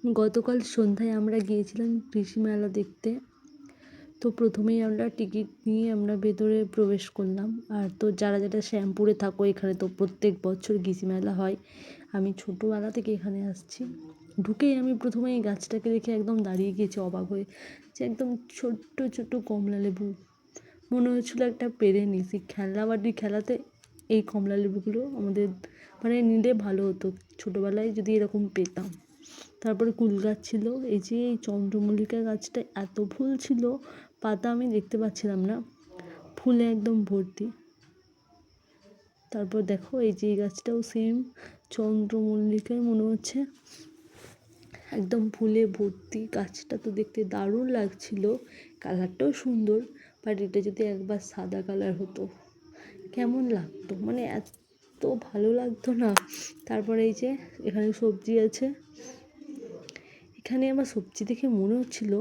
গতকাল সন্ধ্যায় আমরা গিয়েছিলাম কৃষি মেলা দেখতে। তো প্রথমেই আমরা টিকিট নিয়ে আমরা ভেতরে প্রবেশ করলাম। আর তো যারা শ্যামপুরে থাকো, এখানে তো প্রত্যেক বছর কৃষি মেলা হয়। আমি ছোটোবেলা থেকে এখানে আসছি। ঢুকেই আমি প্রথমে এই গাছটাকে দেখে একদম দাঁড়িয়ে গিয়েছি অবাক হয়ে, যে একদম ছোট্ট ছোট্ট কমলা লেবু। মনে হচ্ছিলো একটা পেরে নিছি খেলনাবাটি খেলাতে এই কমলা লেবুগুলো আমাদের মানে নিলে ভালো হতো, ছোটোবেলায় যদি এরকম পেতাম। তারপরে কুল গাছ ছিল। এই যে এই চন্দ্রমল্লিকা গাছটা এত ফুল ছিল, পাতা আমি দেখতে পাচ্ছিলাম না, ফুলে একদম ভর্তি। তারপর দেখো এই যে এই গাছটাও সেম চন্দ্রমল্লিকায় মনে হচ্ছে, একদম ফুলে ভর্তি। গাছটা তো দেখতে দারুণ লাগছিল, কালারটাও সুন্দর। বাট এটা যদি একবার সাদা কালার হতো কেমন লাগতো, মানে এত ভালো লাগতো না। তারপরে এই যে এখানে সবজি আছে। এখানে আমার সবজি দেখে মনে হচ্ছিল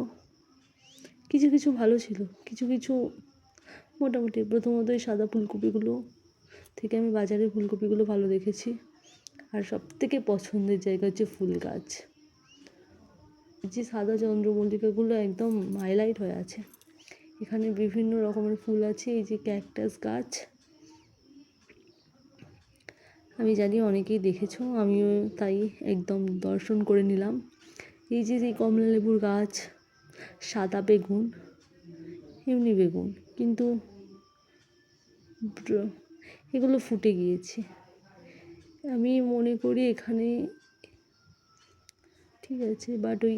কিছু কিছু ভালো ছিল, কিছু কিছু মোটামুটি। প্রথমত এই সাদা ফুলকপিগুলো থেকে আমি বাজারের ফুলকপিগুলো ভালো দেখেছি। আর সবথেকে পছন্দের জায়গা হচ্ছে ফুল গাছ। যে সাদা চন্দ্রমল্লিকাগুলো একদম হাইলাইট হয়ে আছে। এখানে বিভিন্ন রকমের ফুল আছে। এই যে ক্যাকটাস গাছ, আমি জানি অনেকেই দেখেছো, আমিও তাই একদম দর্শন করে নিলাম। এই যে কমলা লেবুর গাছ, সাদা বেগুন, এমনি বেগুন, কিন্তু এগুলো ফুটে গিয়েছে। আমি মনে করি এখানে ঠিক আছে, বাট ওই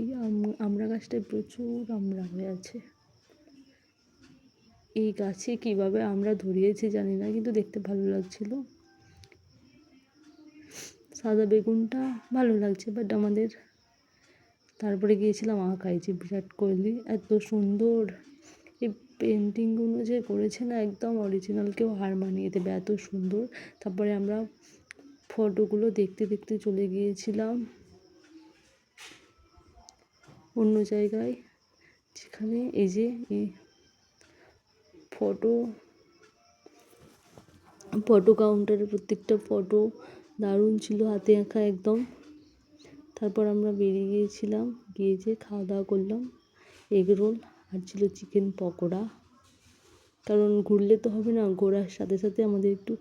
আমড়া গাছটায় প্রচুর আমড়া হয়ে আছে। এই গাছে কীভাবে আমরা ধরিয়েছি জানি না, কিন্তু দেখতে ভালো লাগছিল। সাদা বেগুনটা ভালো লাগছে, বাট আমাদের তারপরে গিয়েছিলাম আঁকায়, যে বিরাট কোহলি এত সুন্দর এই পেন্টিংগুলো যে করেছে না, একদম অরিজিনালকেও হার মানিয়ে দেবে, এত সুন্দর। তারপরে আমরা ফটোগুলো দেখতে দেখতে চলে গিয়েছিলাম অন্য জায়গায়, যেখানে এই যে এই ফটো কাউন্টারের প্রত্যেকটা ফটো দারুণ ছিল, হাতে আঁকা একদম। তারপর আমরা বেরিয়ে গিয়েছিলাম, গিয়ে যে খাওয়া দাওয়া করলাম এগরোল, আর ছিল চিকেন পকোড়া। কারণ ঘুরলে তো হবে না, ঘোরার সাথে সাথে আমাদের একটু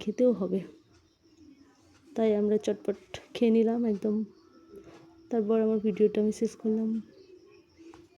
খেতেও হবে, তাই আমরা চটপট খেয়ে নিলাম একদম। তারপর আমার ভিডিওটা আমি শেষ করলাম।